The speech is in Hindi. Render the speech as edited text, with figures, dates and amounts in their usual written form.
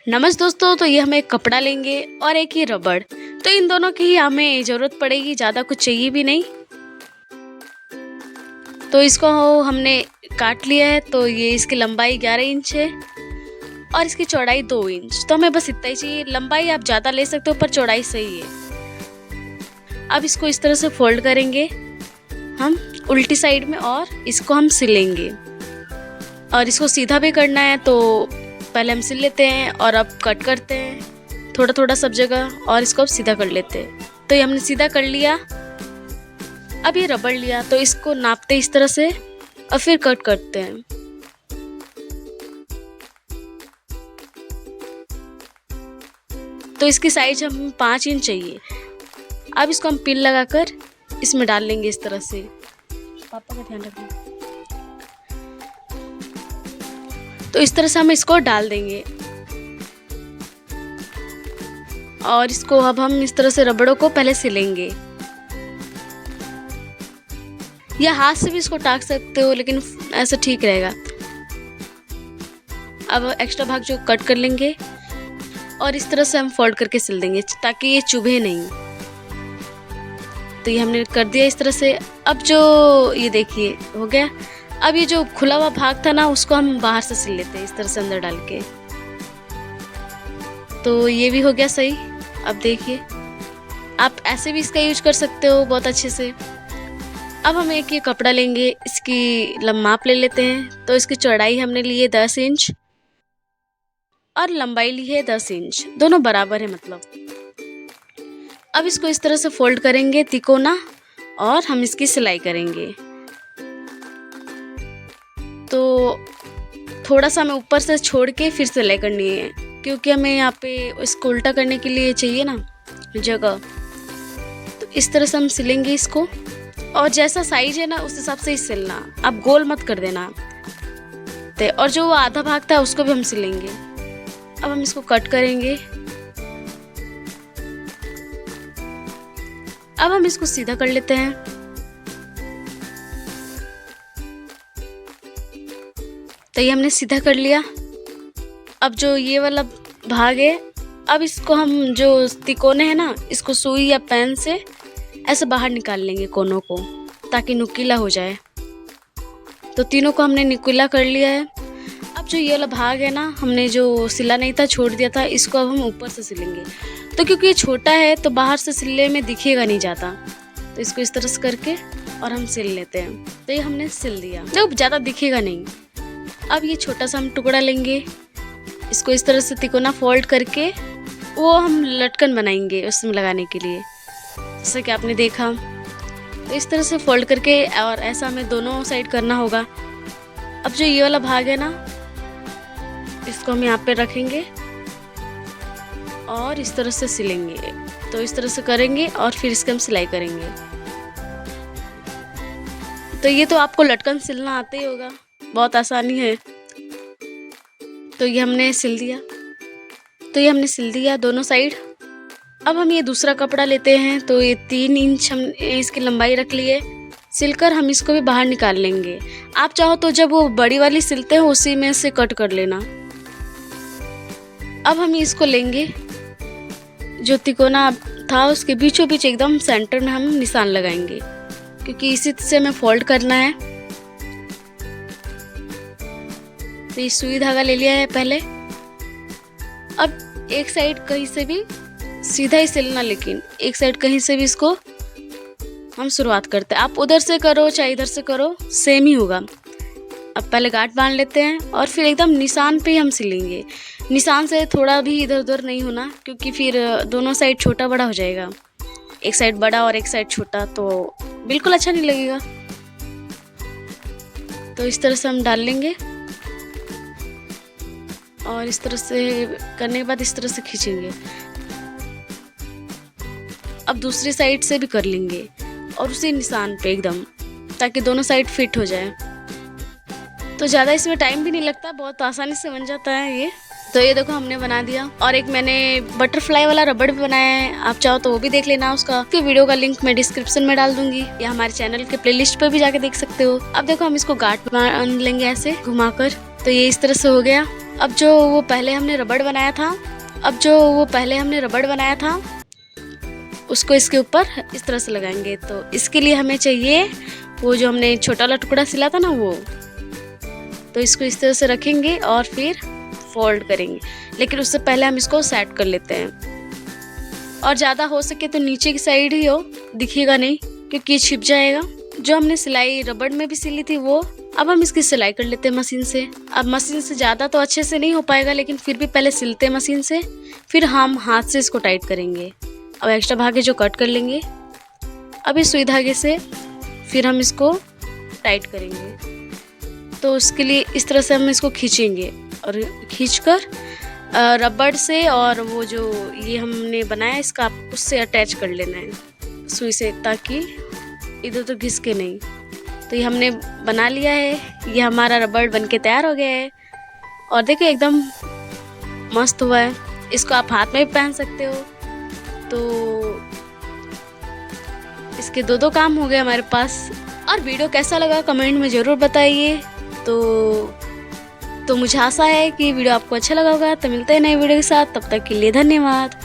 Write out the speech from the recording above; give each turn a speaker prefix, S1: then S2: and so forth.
S1: नमस्ते दोस्तों, तो ये हमें एक कपड़ा लेंगे और एक ये रबड़। तो इन दोनों की ही हमें ज़रूरत पड़ेगी, ज़्यादा कुछ चाहिए भी नहीं। तो इसको हमने काट लिया है। तो ये इसकी लंबाई 11 इंच है और इसकी चौड़ाई 2 इंच। तो हमें बस इतना ही चाहिए। लंबाई आप ज़्यादा ले सकते हो पर चौड़ाई सही है। अब इसको इस तरह से फोल्ड करेंगे हम उल्टी साइड में और इसको हम सिलेंगे। और इसको सीधा भी करना है तो पहले हम सिल लेते हैं और अब कट करते हैं थोड़ा थोड़ा सब जगह और इसको अब सीधा कर लेते हैं। तो ये हमने सीधा कर लिया। अब ये रबड़ लिया तो इसको नापते इस तरह से और फिर कट करते हैं। तो इसकी साइज हमें 5 इंच चाहिए। अब इसको हम पिन लगाकर इसमें डाल लेंगे इस तरह से। पापा का ध्यान रखना। तो इस तरह से हम इसको डाल देंगे और इसको अब हम इस तरह से रबड़ों को पहले सिलेंगे, या हाथ से भी इसको टाक सकते हो लेकिन ऐसा ठीक रहेगा। अब एक्स्ट्रा भाग जो कट कर लेंगे और इस तरह से हम फोल्ड करके सिल देंगे ताकि ये चुभे नहीं। तो ये हमने कर दिया इस तरह से। अब जो ये देखिए हो गया। अब ये जो खुला हुआ भाग था ना उसको हम बाहर से सिल लेते हैं इस तरह से अंदर डाल के। तो ये भी हो गया सही। अब देखिए आप ऐसे भी इसका यूज कर सकते हो बहुत अच्छे से। अब हम एक ये कपड़ा लेंगे, इसकी माप ले लेते हैं। तो इसकी चौड़ाई हमने ली है 10 इंच और लंबाई ली है 10 इंच, दोनों बराबर है मतलब। अब इसको इस तरह से फोल्ड करेंगे तिकोना और हम इसकी सिलाई करेंगे। तो थोड़ा सा हमें ऊपर से छोड़ के फिर सिलाई करनी है क्योंकि हमें यहाँ पे इसको उल्टा करने के लिए चाहिए ना जगह। तो इस तरह से हम सिलेंगे इसको और जैसा साइज है ना उस हिसाब से ही सिलना, आप गोल मत कर देना। तो और जो आधा भाग था उसको भी हम सिलेंगे। अब हम इसको कट करेंगे। अब हम इसको सीधा कर लेते हैं। तो ये हमने सीधा कर लिया। अब जो ये वाला भाग है, अब इसको हम जो तिकोने हैं ना इसको सुई या पेन से ऐसे बाहर निकाल लेंगे कोनों को ताकि नुकीला हो जाए। तो तीनों को हमने नुकीला कर लिया है। अब जो ये वाला भाग है ना हमने जो सिला नहीं था छोड़ दिया था, इसको अब हम ऊपर से सिलेंगे। तो क्योंकि ये छोटा है तो बाहर से सिलने में दिखेगा नहीं ज़्यादा, तो इसको इस तरह से करके और हम सिल लेते हैं। तो ये हमने सिल दिया, जो ज़्यादा दिखेगा नहीं। अब ये छोटा सा हम टुकड़ा लेंगे, इसको इस तरह से तिकोना फोल्ड करके वो हम लटकन बनाएंगे उसमें लगाने के लिए, जैसे कि आपने देखा। तो इस तरह से फोल्ड करके और ऐसा हमें दोनों साइड करना होगा। अब जो ये वाला भाग है ना इसको हम यहाँ पे रखेंगे और इस तरह से सिलेंगे। तो इस तरह से करेंगे और फिर इसके हम सिलाई करेंगे। तो ये तो आपको लटकन सिलना आता ही होगा, बहुत आसानी है। तो ये हमने सिल दिया दोनों साइड। अब हम ये दूसरा कपड़ा लेते हैं। तो ये 3 इंच हम इसकी लंबाई रख लिए। सिलकर हम इसको भी बाहर निकाल लेंगे। आप चाहो तो जब वो बड़ी वाली सिलते हैं उसी में से कट कर लेना। अब हम इसको लेंगे, जो तिकोना था उसके बीचों बीच एकदम सेंटर में हम निशान लगाएंगे क्योंकि इसी से हमें फोल्ड करना है। तो ये सुई धागा ले लिया है पहले। अब एक साइड कहीं से भी सीधा ही सिलना, लेकिन एक साइड कहीं से भी इसको हम शुरुआत करते हैं। आप उधर से करो चाहे इधर से करो सेम ही होगा। अब पहले गांठ बांध लेते हैं और फिर एकदम निशान पे ही हम सिलेंगे। निशान से थोड़ा भी इधर उधर नहीं होना क्योंकि फिर दोनों साइड छोटा बड़ा हो जाएगा। एक साइड बड़ा और एक साइड छोटा तो बिल्कुल अच्छा नहीं लगेगा। तो इस तरह से हम डाल लेंगे और इस तरह से करने के बाद इस तरह से खींचेंगे। अब दूसरी साइड से भी कर लेंगे और उसी निशान पे एकदम, ताकि दोनों साइड फिट हो जाए। तो ज़्यादा इसमें टाइम भी नहीं लगता, बहुत आसानी से बन जाता है ये। तो ये देखो हमने बना दिया। और एक मैंने बटरफ्लाई वाला रबड़ भी बनाया है, आप चाहो तो वो भी देख लेना। उसका वीडियो का लिंक मैं डिस्क्रिप्शन में डाल दूंगी, या हमारे चैनल के प्लेलिस्ट पे भी जाके देख सकते हो। अब देखो हम इसको गांठ बांध लेंगे ऐसे घुमाकर। तो तो ये इस तरह से हो गया। अब जो वो पहले हमने रबड़ बनाया था उसको इसके ऊपर इस तरह से लगाएंगे। तो इसके लिए हमें चाहिए वो जो हमने छोटा वाला टुकड़ा सिला था ना वो, तो इसको इस तरह से रखेंगे और फिर फोल्ड करेंगे। लेकिन उससे पहले हम इसको सेट कर लेते हैं। और ज़्यादा हो सके तो नीचे की साइड ही हो, दिखेगा नहीं क्योंकि ये छिप जाएगा। जो हमने सिलाई रबड़ में भी सिली थी वो, अब हम इसकी सिलाई कर लेते हैं मशीन से। अब मशीन से ज़्यादा तो अच्छे से नहीं हो पाएगा, लेकिन फिर भी पहले सिलते हैं मशीन से, फिर हम हाथ से इसको टाइट करेंगे। अब एक्स्ट्रा धागे जो कट कर लेंगे, अब इस सुई धागे से फिर हम इसको टाइट करेंगे। तो उसके लिए इस तरह से हम इसको खींचेंगे और खींचकर रबड़ से और वो जो ये हमने बनाया इसका उससे अटैच कर लेना है सुई से, ताकि इधर तो घिसके नहीं। तो ये हमने बना लिया है, ये हमारा रबड़ बनके तैयार हो गया है। और देखिए एकदम मस्त हुआ है। इसको आप हाथ में भी पहन सकते हो। तो इसके दो काम हो गए हमारे पास। और वीडियो कैसा लगा कमेंट में ज़रूर बताइए। तो मुझे आशा है कि वीडियो आपको अच्छा लगा होगा। तो मिलते हैं नए वीडियो के साथ, तब तक के लिए धन्यवाद।